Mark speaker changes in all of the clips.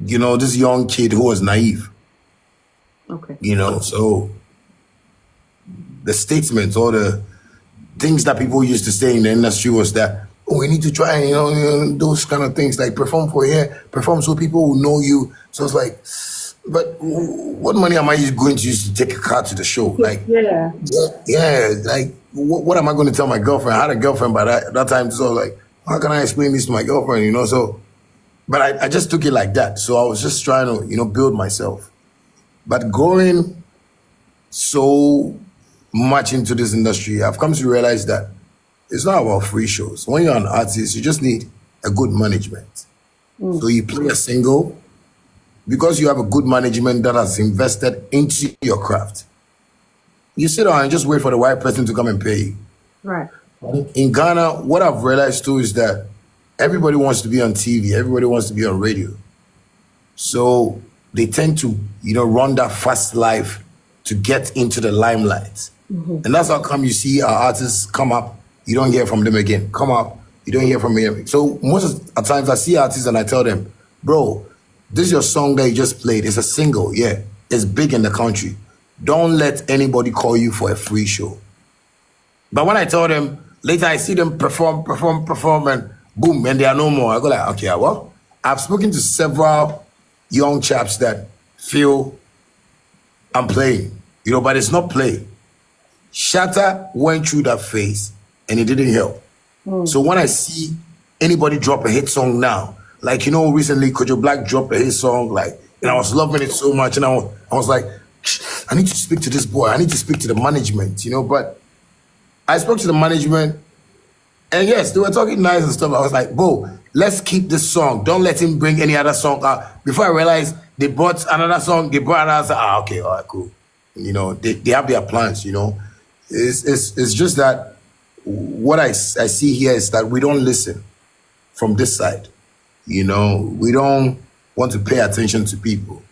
Speaker 1: this young kid who was naive.
Speaker 2: Okay.
Speaker 1: So the statements or the things that people used to say in the industry was that, oh, we need to try, those kind of things, like perform for here, perform so people will know you. So it's like, but what money am I going to use to take a car to the show? Like, like, what am I going to tell my girlfriend? I had a girlfriend by that time, so like, how can I explain this to my girlfriend, So, but I just took it like that. So I was just trying to, build myself. But going so much into this industry, I've come to realize that it's not about free shows. When you're an artist, you just need a good management. So you play a single, because you have a good management that has invested into your craft. You sit down and just wait for the right person to come and pay you.
Speaker 2: Right.
Speaker 1: In Ghana, what I've realized too is that everybody wants to be on TV, everybody wants to be on radio. So they tend to, run that fast life to get into the limelight. And that's how come you see our artists come up, you don't hear from them again. Come up, you don't hear from them. So most of the times I see artists and I tell them, bro, this is your song that you just played. It's a single, yeah. It's big in the country. Don't let anybody call you for a free show. But when I tell them, later I see them perform, and boom, and they are no more. I go like, okay, well, I've spoken to several young chaps that feel I'm playing, but it's not play. Shatta went through that phase and it didn't help. So when I see anybody drop a hit song now, like, recently Kojo Black dropped a hit song, and I was loving it so much, and I was like, I need to speak to this boy. I need to speak to the management, but I spoke to the management, and yes, they were talking nice and stuff. I was like, bro, let's keep this song. Don't let him bring any other song out. Before I realized they brought another song, okay, all right, cool. They have their plans, It's just that what I see here is that we don't listen from this side. We don't want to pay attention to people,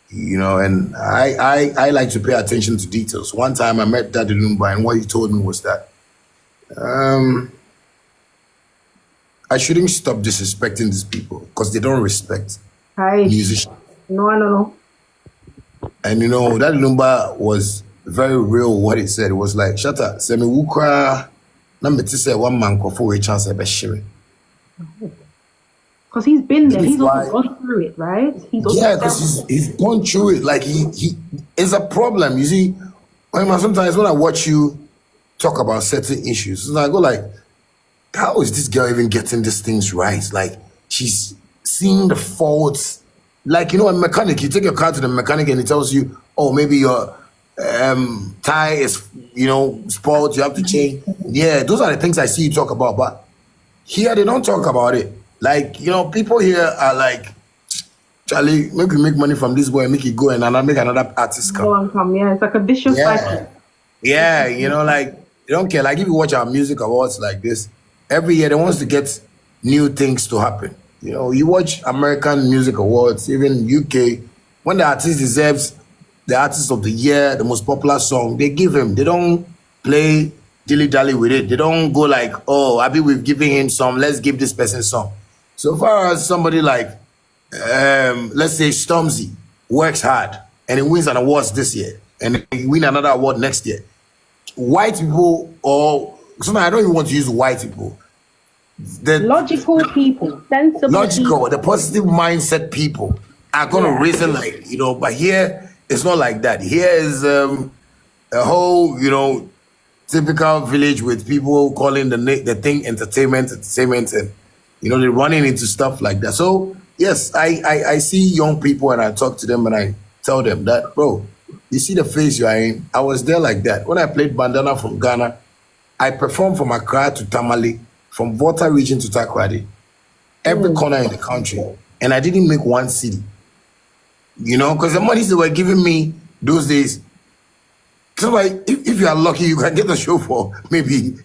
Speaker 1: and I like to pay attention to details. One time I met Daddy Lumba, and what he told me was that I shouldn't stop disrespecting these people because they don't respect musicians.
Speaker 2: No.
Speaker 1: And Daddy Lumba was very real what he said. It was like, Shatta, semi wukra, na me ti say one man for a chance ever sharing.
Speaker 2: Because he's been there, he's also gone through it, right?
Speaker 1: Because he's gone through it. Like he is a problem. You see, sometimes when I watch you talk about certain issues, I go like, how is this girl even getting these things right? Like she's seeing the faults. Like, a mechanic, you take your car to the mechanic and he tells you, oh, maybe your tire is, spoiled, you have to change. Yeah, those are the things I see you talk about. But here, they don't talk about it. Like, people here are like, Charlie, maybe make money from this boy and make it go and make another artist come.
Speaker 2: Yeah, it's like a vicious cycle.
Speaker 1: Yeah, like, they don't care. Like, if you watch our music awards like this, every year they want to get new things to happen. You watch American Music Awards, even UK, when the artist deserves the artist of the year, the most popular song, they give him. They don't play dilly-dally with it. They don't go like, oh, Abi, we've given him some, let's give this person some. So far as somebody like, let's say Stormzy works hard and he wins an award this year and he win another award next year, white people, or sometimes I don't even want to use white people, the
Speaker 2: logical people, sensible people,
Speaker 1: the positive mindset people are going to reason like, but here it's not like that. Here is a whole, typical village with people calling the thing entertainment, and they're running into stuff like that. So yes, I see young people and I talk to them and I tell them that, bro, you see the phase you are in. I was there like that. When I played Bandana from Ghana, I performed from Accra to Tamale, from Volta region to Takoradi, every corner in the country, and I didn't make one city. Because the money they were giving me those days, so like, if you are lucky, you can get a show for maybe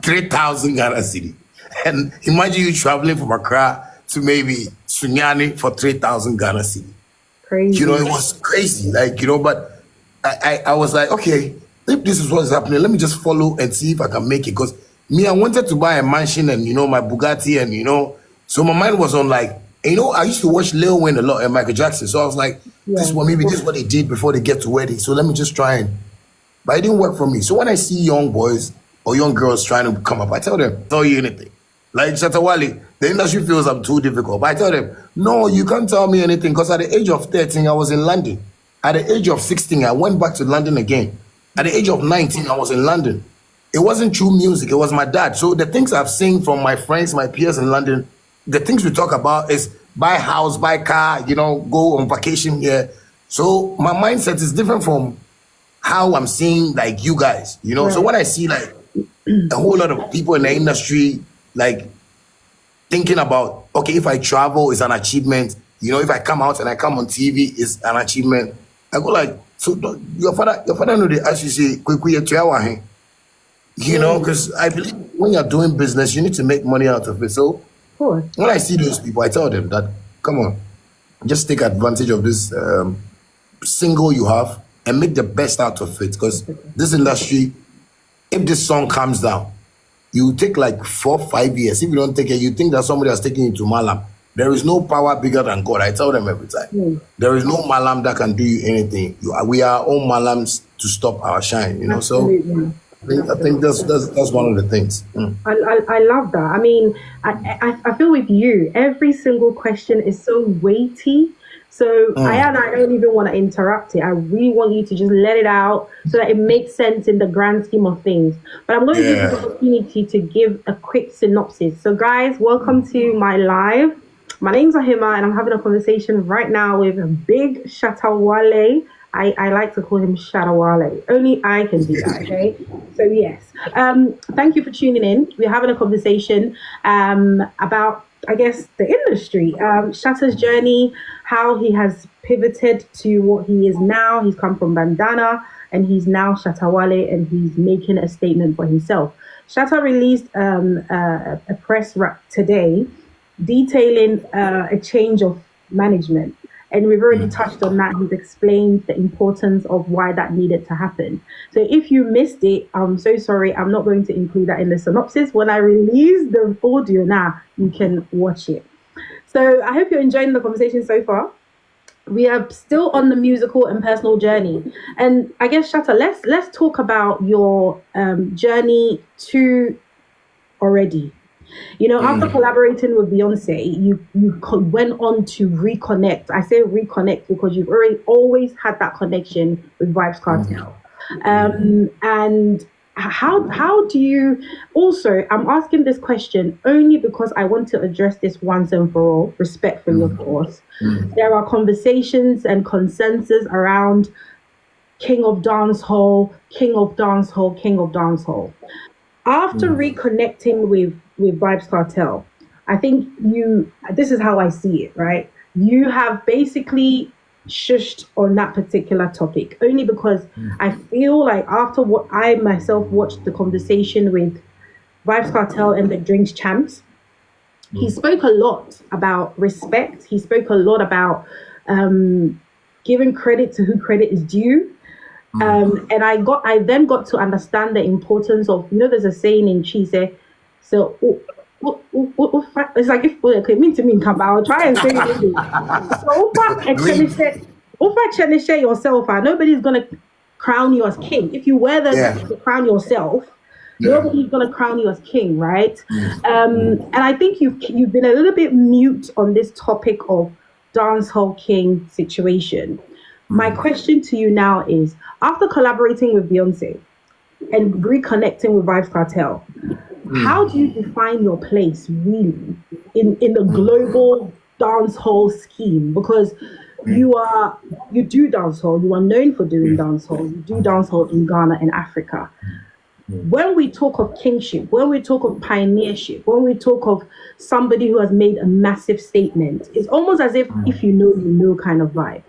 Speaker 1: 3,000 Ghana city. And imagine you traveling from Accra to maybe Sunyani for 3,000 Ghana city.
Speaker 2: Crazy.
Speaker 1: It was crazy. Like, but I was like, okay, if this is what's happening, let me just follow and see if I can make it. Because me, I wanted to buy a mansion and, my Bugatti and, so my mind was on like, And you know, I used to watch Lil Wayne a lot and Michael Jackson. So I was like, this is what maybe this is what they did before they get to where they. So let me just try and. But it didn't work for me. So when I see young boys or young girls trying to come up, I tell them, tell you anything. Like Shatta Wale, the industry feels I'm too difficult. But I tell them, no, you can't tell me anything. Because at the age of 13, I was in London. At the age of 16, I went back to London again. At the age of 19, I was in London. It wasn't true music. It was my dad. So the things I've seen from my friends, my peers in London, the things we talk about is buy house, buy car, you know, go on vacation here. So my mindset is different from how I'm seeing like you guys, you know. Right. So when I see like a whole lot of people in the industry like thinking about, okay, if I travel, it's an achievement. You know, if I come out and I come on TV, it's an achievement. I go like, so your father know they ask you say, you know, because I believe when you're doing business, you need to make money out of it. So when I see those people, I tell them that, come on, just take advantage of this single you have and make the best out of it. Because this industry, if this song comes down, you take like 4 or 5 years. If you don't take it, you think that somebody has taken you to Malam. There is no power bigger than God. I tell them every time. There is no Malam that can do you anything. We are all Malams to stop our shine, you know. Absolutely. So I think that's one of the things.
Speaker 2: I love that. I mean, I feel with you, every single question is so weighty. So I don't even want to interrupt it. I really want you to just let it out so that it makes sense in the grand scheme of things. But I'm going to give you the opportunity to give a quick synopsis. So guys, welcome to my live. My name's Ahima and I'm having a conversation right now with a big Shatta Wale. I like to call him Shatta Wale. Only I can do that, okay? So yes. Thank you for tuning in. We're having a conversation about, I guess, the industry. Shatta's journey, how he has pivoted to what he is now. He's come from Bandana and he's now Shatta Wale and he's making a statement for himself. Shatta released a press wrap today detailing a change of management. And we've already touched on that. He's explained the importance of why that needed to happen. So if you missed it, I'm so sorry. I'm not going to include that in the synopsis. When I release the audio now, you can watch it. So I hope you're enjoying the conversation so far. We are still on the musical and personal journey. And I guess, Shatta, let's talk about your journey to already. You know, after collaborating with Beyonce, you went on to reconnect. I say reconnect because you've always had that connection with Vybz Kartel. And how do you also, I'm asking this question only because I want to address this once and for all, respectfully, of course. There are conversations and consensus around King of Dancehall, King of Dancehall, King of Dancehall. After reconnecting with Vybz Kartel, I think this is how I see it, right? You have basically shushed on that particular topic, only because I feel like after what I myself watched the conversation with Vybz Kartel and the Drinks Champs, he spoke a lot about respect. He spoke a lot about giving credit to who credit is due. And I then got to understand the importance of, you know, there's a saying in Chise, so it's like if it mean to me, I'll try and say it. So share yourself, nobody's gonna crown you as king. If you wear the crown yourself, nobody's gonna crown you as king, right? And I think you've been a little bit mute on this topic of dancehall king situation. My question to you now is, after collaborating with Beyonce and reconnecting with Vybz Kartel, how do you define your place really in the global dancehall scheme? Because you do dancehall, you are known for doing dancehall, you do dancehall in Ghana and Africa. When we talk of kingship, when we talk of pioneership, when we talk of somebody who has made a massive statement, it's almost as if you know kind of vibe.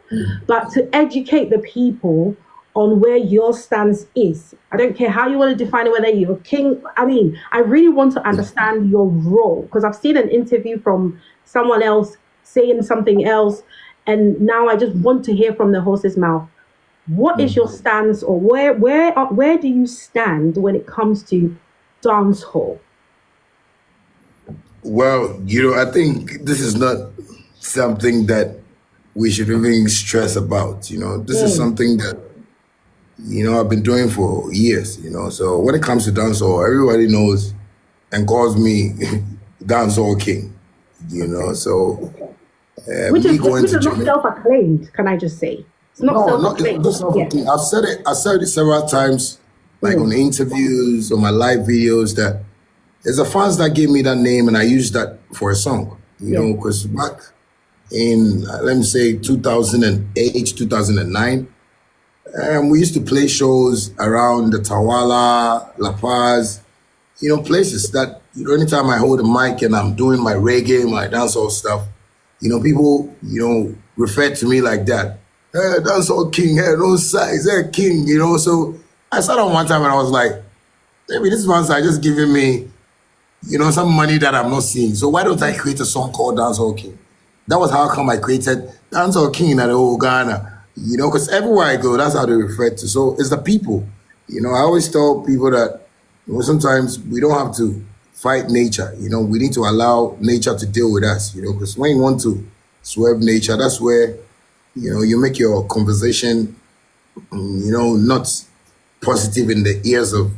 Speaker 2: But to educate the people on where your stance is, I don't care how you want to define it, whether you're a king. I mean, I really want to understand your role, because I've seen an interview from someone else saying something else, and now I just want to hear from the horse's mouth. What is your stance, or where do you stand when it comes to dancehall?
Speaker 1: Well, you know, I think this is not something that we should even stress about. This is something that I've been doing for years. So when it comes to dancehall, everybody knows and calls me dancehall king. So
Speaker 2: which
Speaker 1: me
Speaker 2: is
Speaker 1: going to
Speaker 2: not
Speaker 1: Jamaica.
Speaker 2: self-acclaimed. Can I just say it's not
Speaker 1: No,
Speaker 2: self-acclaimed?
Speaker 1: that's not the thing. I've said it several times, like on interviews, on my live videos, that it's the fans that gave me that name, and I used that for a song. Because back in let me say 2008, 2009, we used to play shows around the Tawala, La Paz, places that anytime I hold a mic and I'm doing my reggae, my dancehall stuff, people refer to me like that. Hey, dancehall king, hey, no size, hey, king, So I sat on one time and I was like, maybe this man's are just giving me, some money that I'm not seeing. So why don't I create a song called Dancehall King? That was how come I created Dancehall King at the whole Ghana. Because everywhere I go, that's how they refer to. So it's the people. I always tell people that sometimes we don't have to fight nature. We need to allow nature to deal with us. Because when you want to swerve nature, that's where you make your conversation not positive in the ears of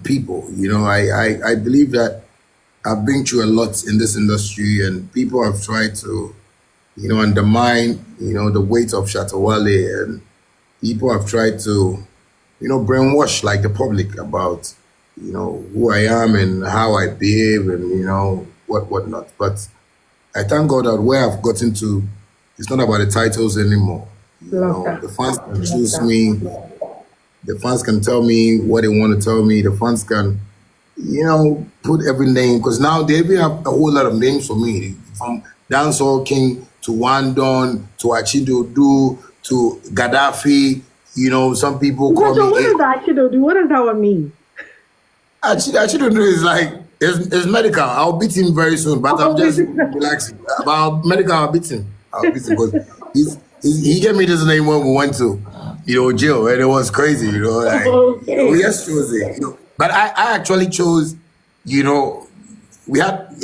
Speaker 1: people. I believe that I've been through a lot in this industry, and people have tried to undermine the weight of Shatta Wale, and people have tried to brainwash like the public about who I am and how I behave and whatnot. But I thank God that where I've gotten to, it's not about the titles anymore. The fans can choose me. The fans can tell me what they want to tell me. The fans can, put every name, because now they even have a whole lot of names for me, from Dancehall King to Wandon to Achidodu to Gaddafi. Some people call me.
Speaker 2: What does that Achidodu? What does that one mean?
Speaker 1: Achidodu is like it's medical. I'll beat him very soon, but I'm just relaxing. About medical, I'll beat him. Because he gave me this name when we went to jail, and it was crazy. We just chose it. But I actually chose. It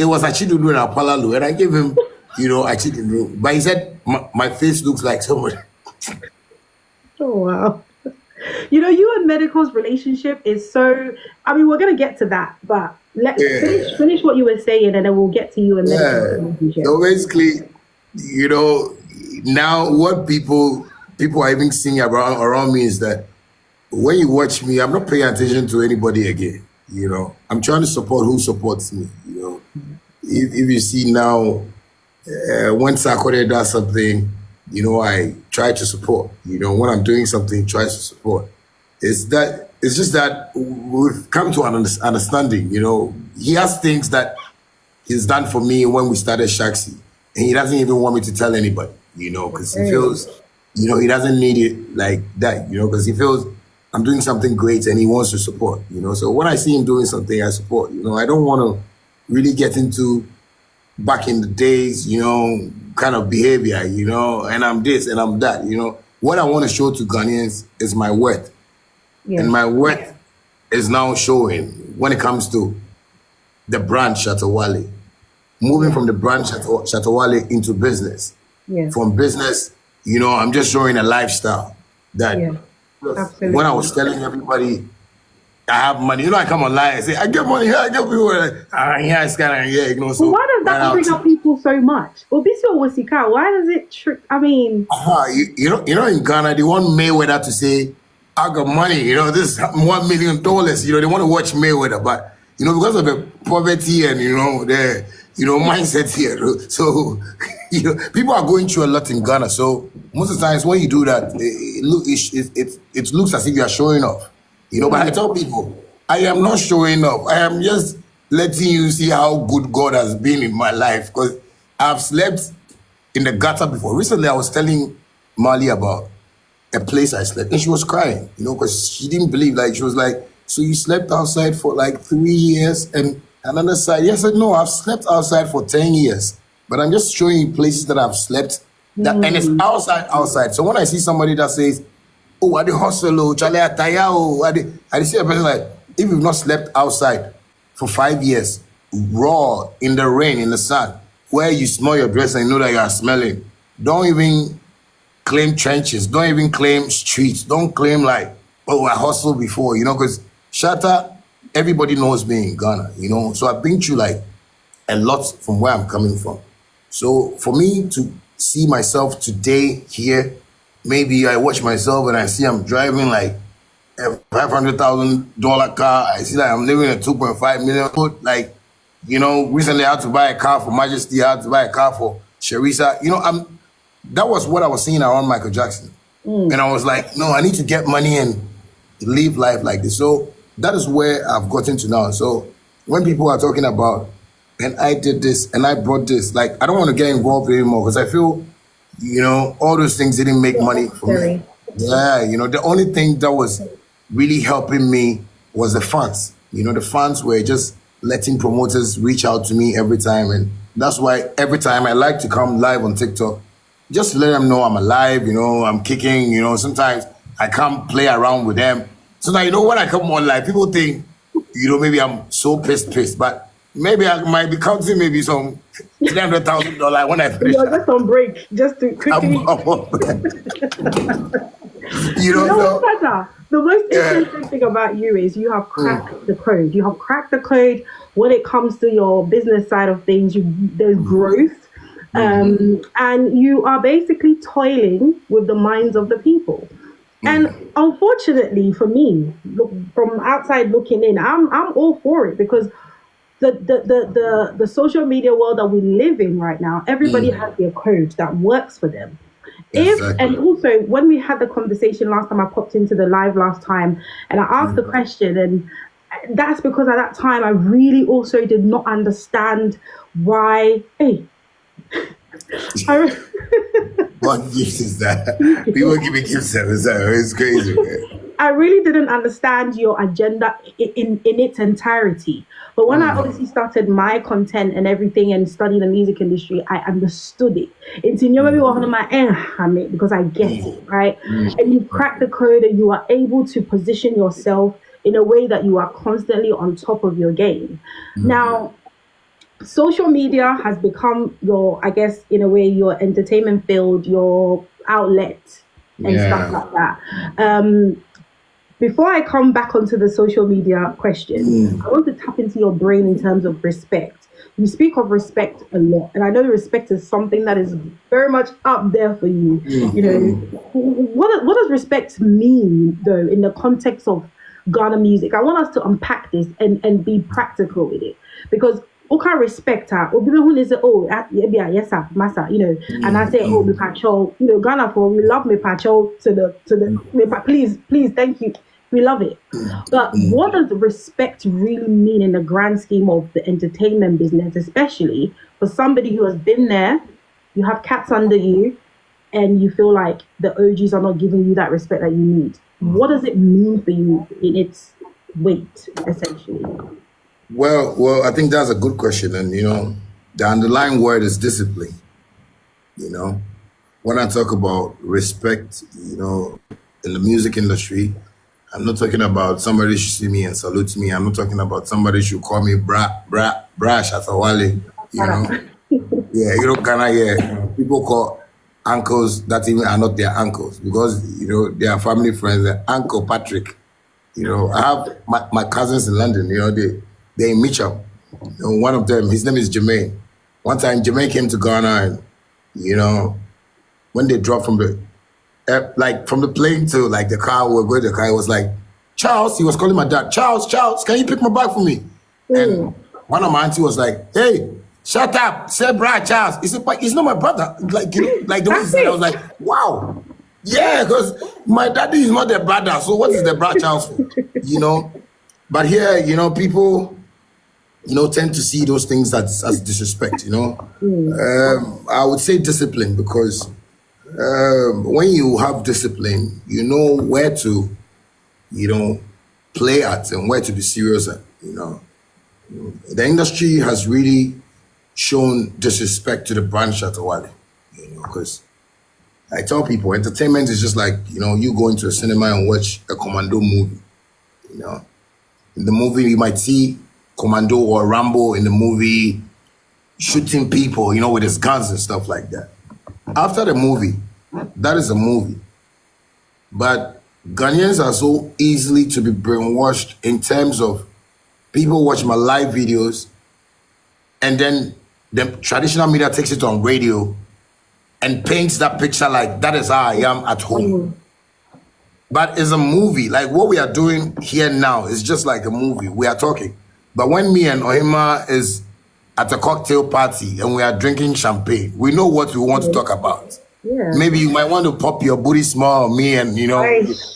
Speaker 1: was Achidodu and Apalalu, and I gave him Achidodu. But he said my face looks like somebody.
Speaker 2: Oh wow. You and Medical's relationship is so. I mean, we're gonna get to that, but let's finish what you were saying, and then we'll get to you and Medical's relationship.
Speaker 1: So basically, now what people are even seeing around me is that when you watch me, I'm not paying attention to anybody again. I'm trying to support who supports me. If you see now, when Sarkodie does something, I try to support. When I'm doing something, try to support. It's just that we've come to an understanding. He has things that he's done for me when we started Shaxi, and he doesn't even want me to tell anybody. Because he feels, he doesn't need it like that. Because he feels I'm doing something great and he wants to support. So when I see him doing something, I support. I don't want to really get into back in the days, kind of behavior, and I'm this and I'm that, What I want to show to Ghanaians is my worth. Yeah. And my worth is now showing when it comes to the brand Shatta Wale. Moving from the brand Shatta Wale into business. Yeah. From business, I'm just showing a lifestyle that when I was telling everybody I have money, I come online and say, I get money here, I get people like, so
Speaker 2: why does that bring up people so much? Why does it I mean,
Speaker 1: in Ghana, they want Mayweather to say, I got money, this $1 million, they want to watch Mayweather, but because of the poverty and the mindset here, so people are going through a lot in Ghana. So most of the times when you do that, it looks as if you are showing off. But I tell people, I am not showing off. I am just letting you see how good God has been in my life, because I've slept in the gutter before. Recently, I was telling Mali about a place I slept, and she was crying, because she didn't believe. Like, she was like, so you slept outside for like 3 years? And another side, yes, I said, no, I've slept outside for 10 years. But I'm just showing you places that I've slept, and it's outside. So when I see somebody that says, oh, I did hustle, oh, Charlie, I see a person like, if you've not slept outside for 5 years, raw, in the rain, in the sun, where you smell your dress and you know that you are smelling. Don't even claim trenches. Don't even claim streets. Don't claim like, oh, I hustled before, because Shatta, everybody knows me in Ghana, So I've been through like a lot from where I'm coming from. So for me to see myself today here, maybe I watch myself and I see I'm driving like a $500,000 car. I see that I'm living in a 2.5 million. Like, recently I had to buy a car for Majesty. I had to buy a car for Sharisa. That was what I was seeing around Michael Jackson. And I was like, no, I need to get money and live life like this. So that is where I've gotten to now. So when people are talking about, and I did this and I brought this, like, I don't want to get involved anymore because I feel, all those things didn't make money for me. Yeah, the only thing that was really helping me was the fans. The fans were just letting promoters reach out to me every time. And that's why every time I like to come live on TikTok, just to let them know I'm alive, I'm kicking, sometimes I come play around with them. So now, when I come on live, people think, maybe I'm so pissed, but maybe I might be counting maybe some $300,000 when I finish.
Speaker 2: You're just on break, just to quickly. What, the most interesting thing about you is you have cracked the code. You have cracked the code when it comes to your business side of things. There's growth. And you are basically toiling with the minds of the people. And unfortunately for me, from outside looking in, I'm all for it because the social media world that we live in right now, everybody has their code that works for them. And also when we had the conversation last time, I popped into the live last time and I asked the question, and that's because at that time I really also did not understand why.
Speaker 1: What gift is that? People give me gifts every time. It's crazy, man.
Speaker 2: I really didn't understand your agenda in its entirety. But when I obviously started my content and everything and studying the music industry, I understood it. It's in your maybe one of my because I get it, right? And you crack the code and you are able to position yourself in a way that you are constantly on top of your game. Now, social media has become your, I guess, in a way, your entertainment field, your outlet and stuff like that. Before I come back onto the social media question, I want to tap into your brain in terms of respect. You speak of respect a lot, and I know respect is something that is very much up there for you. What does respect mean, though, in the context of Ghana music? I want us to unpack this and be practical with it, because okay, respect her. People say, oh, yes, sir, massa, and I say, oh, me patrol, Ghana for we love me patrol to the please, thank you, we love it. But what does respect really mean in the grand scheme of the entertainment business, especially for somebody who has been there? You have cats under you, and you feel like the OGs are not giving you that respect that you need. What does it mean for you in its weight, essentially?
Speaker 1: Well, I think that's a good question. And, the underlying word is discipline. When I talk about respect, in the music industry, I'm not talking about somebody should see me and salute me. I'm not talking about somebody should call me Shatta Wale, Ghana, people call uncles that even are not their uncles because, they are family friends. Uncle Patrick, I have my cousins in London, they're in Mitcham. One of them, his name is Jermaine. One time, Jermaine came to Ghana, and when they dropped from the from the plane to the car, we were going to the car. It was like, Charles. He was calling my dad, Charles, can you pick my bag for me? And one of my auntie was like, hey, shut up, say brother Charles. He said, but he's not my brother. Like the way he said, I was like, wow, yeah, because my daddy is not the brother. So what is the brother Charles for? But here, people, tend to see those things as disrespect, I would say discipline because when you have discipline, you know where to, play at and where to be serious at, The industry has really shown disrespect to the brand Shatta Wale, because I tell people entertainment is just like, you go into a cinema and watch a commando movie, In the movie, you might see Commando or Rambo in the movie, shooting people, with his guns and stuff like that. After the movie, that is a movie. But Ghanaians are so easily to be brainwashed in terms of people watch my live videos and then the traditional media takes it on radio and paints that picture like that is how I am at home. But it's a movie. Like what we are doing here now is just like a movie. We are talking. But when me and Ohima is at a cocktail party and we are drinking champagne, we know what we want to talk about.
Speaker 2: Yeah.
Speaker 1: Maybe you might want to pop your booty small, me and,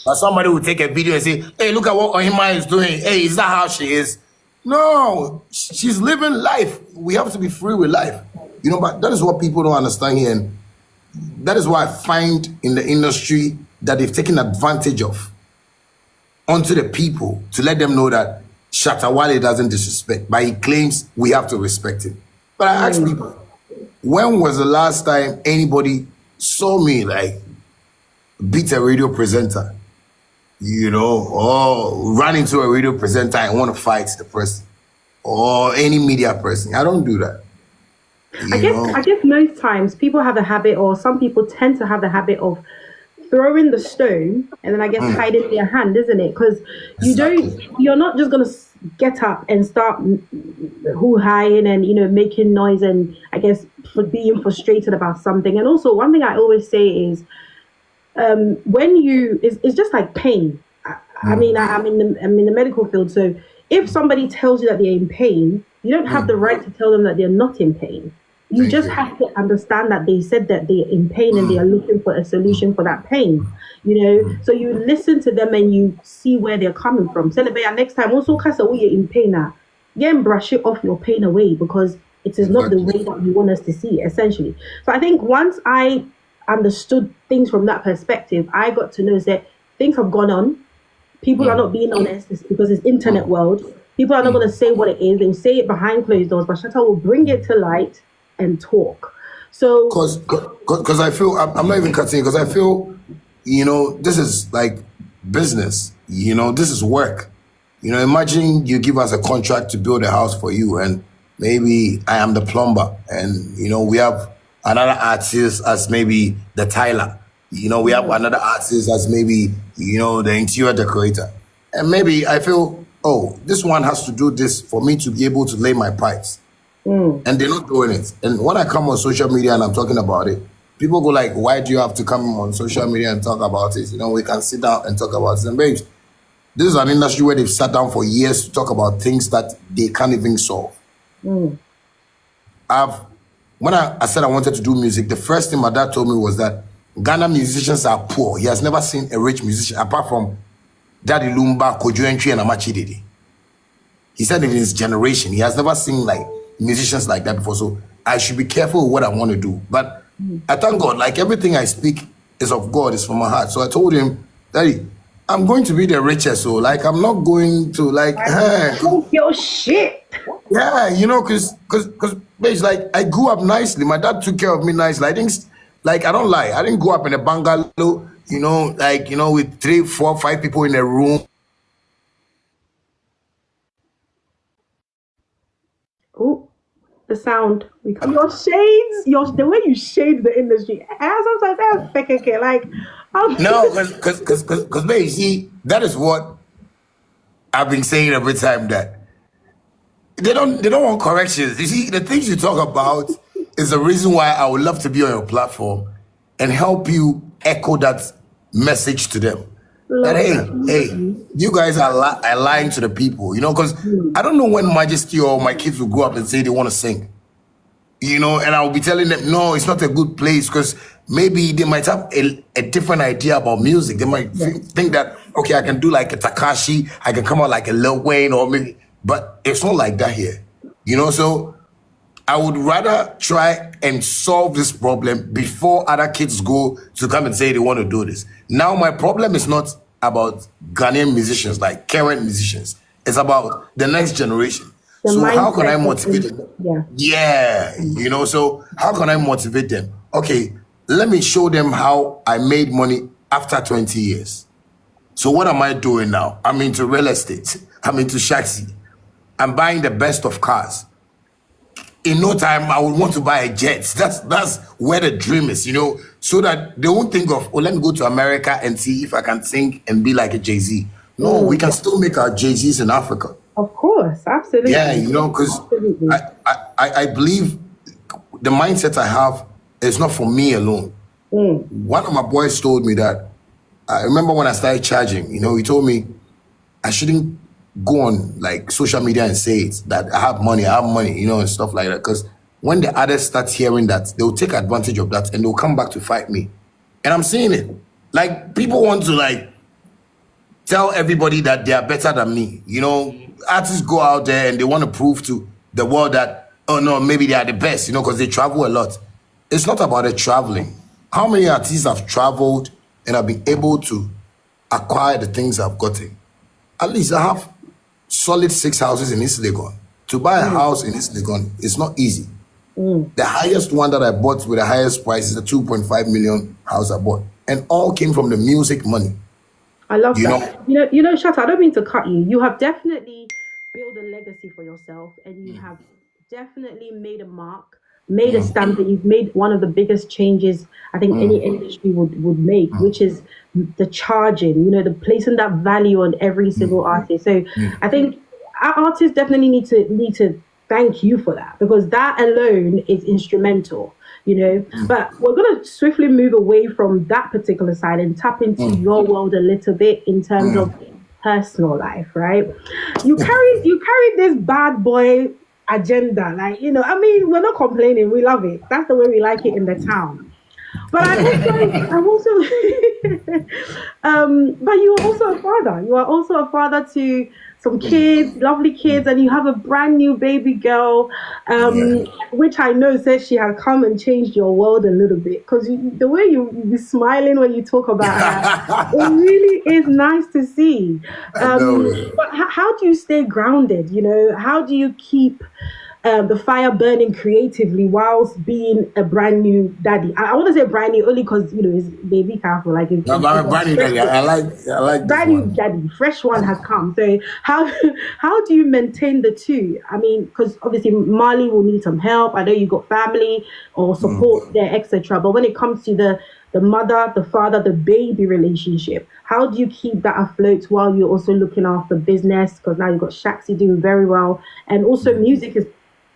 Speaker 1: but somebody will take a video and say, hey, look at what Ohima is doing. Hey, is that how she is? No, she's living life. We have to be free with life. But that is what people don't understand here. And that is what I find in the industry that they've taken advantage of onto the people to let them know that Shatta Wale doesn't disrespect, but he claims we have to respect him. But I ask people, when was the last time anybody saw me like beat a radio presenter, or run into a radio presenter and want to fight the person or any media person? I don't do that.
Speaker 2: I guess most times people have a habit, or some people tend to have the habit of throwing the stone and then I guess hiding their hand, isn't it? Because you're not just gonna get up and start hoo-haing and making noise and I guess for being frustrated about something. And also one thing I always say is when it's just like pain. I mean I'm in the medical field, so if somebody tells you that they're in pain, you don't have the right to tell them that they're not in pain. You just have to understand that they said that they're in pain and they are looking for a solution for that pain, So you listen to them and you see where they're coming from. So next time, also, you're in pain now, again, brush it off your pain away because it is not the way that you want us to see it, essentially. So I think once I understood things from that perspective, I got to know that things have gone on. People are not being honest because it's internet world. People are not going to say what it is. They'll say it behind closed doors, but Shatta will bring it to light and talk. So
Speaker 1: because I feel I'm not even cutting, because I feel this is like business, this is work. Imagine you give us a contract to build a house for you and maybe I am the plumber and we have another artist as maybe the tiler, we have another artist as maybe the interior decorator, and maybe I feel, oh, this one has to do this for me to be able to lay my pipes. And they're not doing it. And when I come on social media and I'm talking about it, people go like, why do you have to come on social media and talk about it? We can sit down and talk about it. And babes, this is an industry where they've sat down for years to talk about things that they can't even solve. When I said I wanted to do music, the first thing my dad told me was that Ghana musicians are poor. He has never seen a rich musician apart from Daddy Lumba, Kojo Entry, and Amachi Dede. He said in his generation, he has never seen like musicians like that before, so I should be careful with what I want to do. But I thank God, like everything I speak is of God, is from my heart. So I told him, Daddy, I'm going to be the richest, so like I'm not going to like
Speaker 2: talk your shit.
Speaker 1: Yeah, because it's like I grew up nicely. My dad took care of me nicely. I think, like, I don't lie, I didn't grow up in a bungalow, with 3, 4, 5 people in a room.
Speaker 2: Oh, the sound. Your shades, the way you shade the industry. Sometimes that's fake. Like,
Speaker 1: no, because man, you see, that is what I've been saying every time, that they don't want corrections. You see, the things you talk about is the reason why I would love to be on your platform and help you echo that message to them. That hey, you guys are lying to the people, because I don't know when Majesty or my kids will grow up and say they want to sing, and I'll be telling them, no, it's not a good place, because maybe they might have a different idea about music. They might think that, okay, I can do like a Takashi, I can come out like a Lil Wayne, or maybe, but it's not like that here, so I would rather try and solve this problem before other kids go to come and say they want to do this. Now, my problem is not about Ghanaian musicians, like current musicians. It's about the next generation. So how can I motivate them? Yeah, so how can I motivate them? Okay, let me show them how I made money after 20 years. So what am I doing now? I'm into real estate. I'm into Shaxi. I'm buying the best of cars. in no time I would want to buy a jet. That's where the dream is, so that they won't think of, oh, let me go to America and see if I can sing and be like a Jay-Z. No, we can still make our Jay-Z's in Africa.
Speaker 2: Of course, absolutely.
Speaker 1: Yeah, because I believe the mindset I have is not for me alone. One of my boys told me that, I remember when I started charging, he told me I shouldn't go on like social media and say it, that I have money, and stuff like that. Because when the others start hearing that, they'll take advantage of that and they'll come back to fight me. And I'm seeing it. Like, people want to like tell everybody that they are better than me. Artists go out there and they want to prove to the world that, oh no, maybe they are the best, because they travel a lot. It's not about the traveling. How many artists have traveled and have been able to acquire the things I've gotten? At least I have solid 6 houses in East Legon. To buy a house in East Legon is not easy. The highest one that I bought with the highest price is the 2.5 million house I bought. And all came from the music money.
Speaker 2: I love that. Shatta, I don't mean to cut you. You have definitely built a legacy for yourself, and you have definitely made a mark, made a stamp, and you've made one of the biggest changes I think any industry would make, which is the charging, the placing that value on every single artist. So I think our artists definitely need to thank you for that, because that alone is instrumental. But we're going to swiftly move away from that particular side and tap into your world a little bit in terms of personal life, right? You carry this bad boy agenda, like, we're not complaining, we love it. That's the way we like it in the town. But I'm also but you are also a father. You are also a father to some kids, lovely kids, and you have a brand new baby girl, which I know says she has come and changed your world a little bit, because the way you be smiling when you talk about her, it really is nice to see. But how do you stay grounded? How do you keep the fire burning creatively whilst being a brand new daddy? I want to say brand new only because it's baby careful. Like it's
Speaker 1: I'm a brand new daddy. I like
Speaker 2: brand new daddy. Fresh one has come. So how do you maintain the two? I mean, because obviously Marley will need some help. I know you got family or support there, etc. But when it comes to the mother, the father, the baby relationship, how do you keep that afloat while you're also looking after business? Because now you've got Shaxi doing very well, and also music is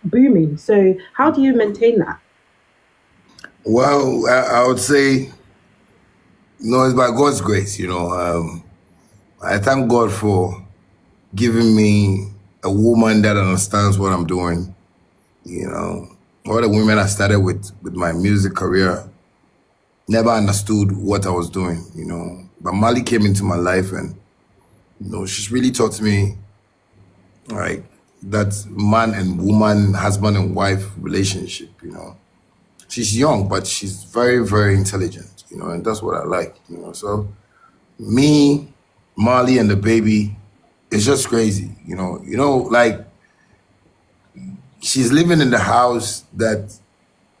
Speaker 2: booming. So how do you maintain that?
Speaker 1: Well, I would say, it's by God's grace. I thank God for giving me a woman that understands what I'm doing. All the women I started with my music career never understood what I was doing. But Mali came into my life, and she's really taught me like that man and woman, husband and wife relationship. She's young, but she's very, very intelligent, and that's what I like. So me, Marley, and the baby, it's just crazy. Like, she's living in the house that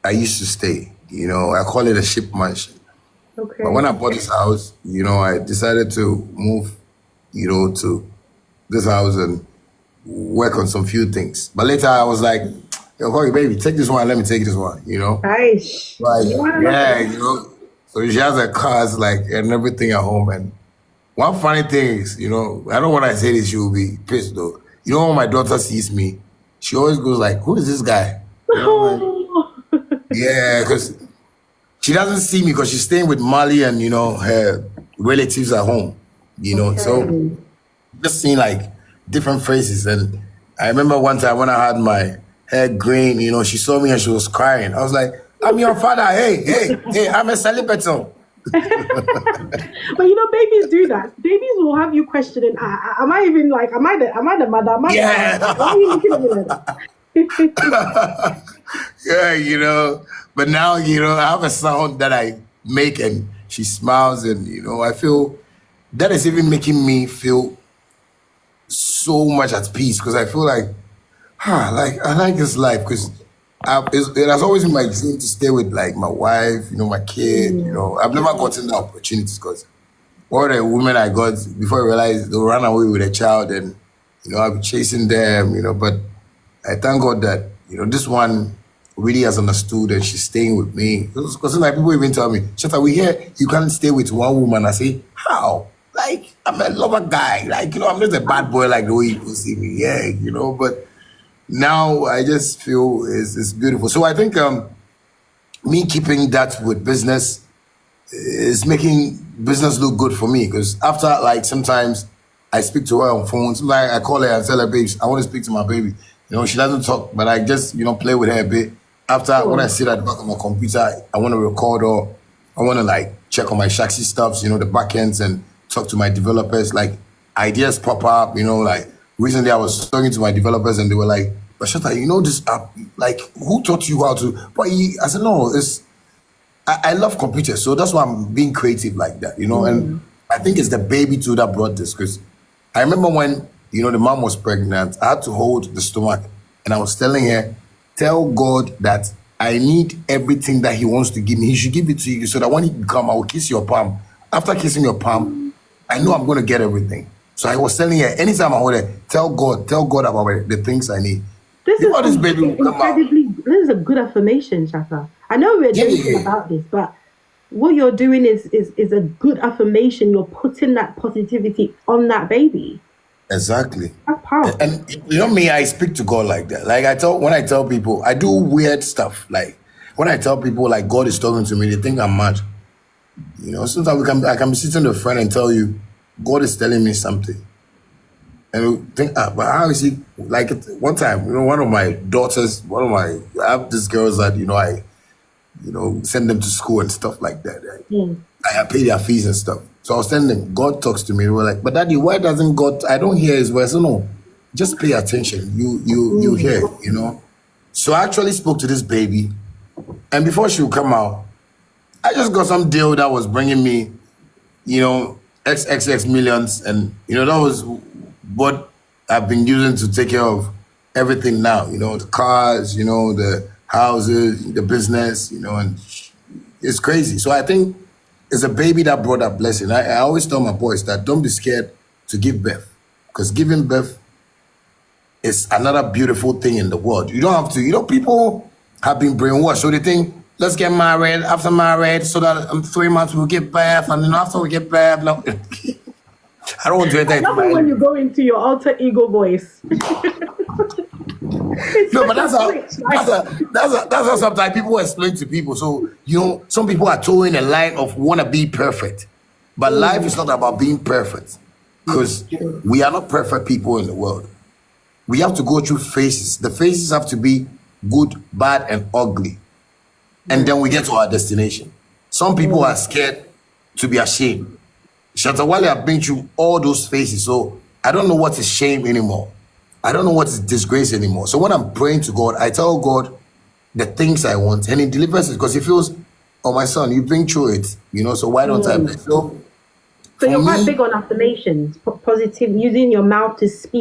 Speaker 1: I used to stay. I call it a ship mansion.
Speaker 2: Okay.
Speaker 1: But when I bought this house, I decided to move, to this house and work on some few things. But later I was like, yo, baby, take this one, let me take this one,
Speaker 2: Nice.
Speaker 1: Like, yeah, So she has her cars, like, and everything at home. And one funny thing is, I don't want to say this, she will be pissed though. When my daughter sees me, she always goes like, who is this guy? Yeah, because she doesn't see me because she's staying with Mali and, her relatives at home, So just seeing like different faces. And I remember one time when I had my hair green, she saw me and she was crying. I was like, I'm your father. Hey, I'm a celebrity.
Speaker 2: But babies do that. Babies will have you questioning, am I even like, am I the mother? Why are you looking at me like that?
Speaker 1: Yeah, but now, I have a sound that I make and she smiles, and, I feel that is even making me feel so much at peace, because I feel like, I like this life, because it has always been my dream to stay with like my wife, my kid, I've never gotten the opportunities, because all the women I got before I realized they'll run away with a child, and, I'll be chasing them, but I thank God that, this one really has understood and she's staying with me. Because like people even tell me, Shatta, we hear you can't stay with one woman. I say, how? Like, I'm a lover guy. Like, I'm not a bad boy like the way you see me. Yeah, but now I just feel it's beautiful. So I think me keeping that with business is making business look good for me. Because after, like, sometimes I speak to her on phone. Sometimes I call her and tell her, babes, I want to speak to my baby. She doesn't talk, but I just, play with her a bit. After, when I sit at the back of my computer, I want to record or I want to, like, check on my Shaxi stuffs, the back ends, and talk to my developers. Like, ideas pop up, like, recently I was talking to my developers and they were like, but Shatta, this app, like, who taught you how to? But I said, no, I love computers, so that's why I'm being creative like that, and I think it's the baby too that brought this, because I remember when, the mom was pregnant, I had to hold the stomach and I was telling her, tell God that I need everything that he wants to give me. He should give it to you so that when he come, I will kiss your palm. After kissing your palm, I know I'm going to get everything. So I was telling her, anytime I hold her, tell God about the things I need.
Speaker 2: This is a good affirmation, Shatta. I know we're joking about this, but what you're doing is a good affirmation. You're putting that positivity on that baby.
Speaker 1: Exactly.
Speaker 2: That's powerful.
Speaker 1: And me, I speak to God like that. Like when I tell people, I do weird stuff. Like when I tell people like God is talking to me, they think I'm mad. Sometimes I can be sitting with a friend and tell you, God is telling me something. And you think, but how is he? Like one time, one of my daughters, I have these girls that, I, send them to school and stuff like that. Right? I pay their fees and stuff. So I was telling them, God talks to me. They were like, but Daddy, why doesn't God, I don't hear his voice. No, just pay attention. You hear, So I actually spoke to this baby. And before she would come out, I just got some deal that was bringing me, XXX millions. And, that was what I've been using to take care of everything now. The cars, the houses, the business, and it's crazy. So I think it's a baby that brought that blessing. I always tell my boys that don't be scared to give birth, because giving birth is another beautiful thing in the world. You don't have to, people have been brainwashed. So they think, let's get married, after married, so that in 3 months we'll give birth, and then after we get birth, no. I don't want to enter into
Speaker 2: when you go into your alter ego voice.
Speaker 1: No, but that's how sometimes people explain to people. So, some people are towing a line of want to be perfect. But life is not about being perfect, because we are not perfect people in the world. We have to go through phases. The phases have to be good, bad, and ugly. And then we get to our destination. Some people are scared to be ashamed. Shatta Wale have been through all those phases. So I don't know what is shame anymore. I don't know what is disgrace anymore. So when I'm praying to God, I tell God the things I want, and he delivers it, because he feels, oh, my son, you've been through it, so why don't I?
Speaker 2: So you're quite big on affirmations, positive, using your mouth to speak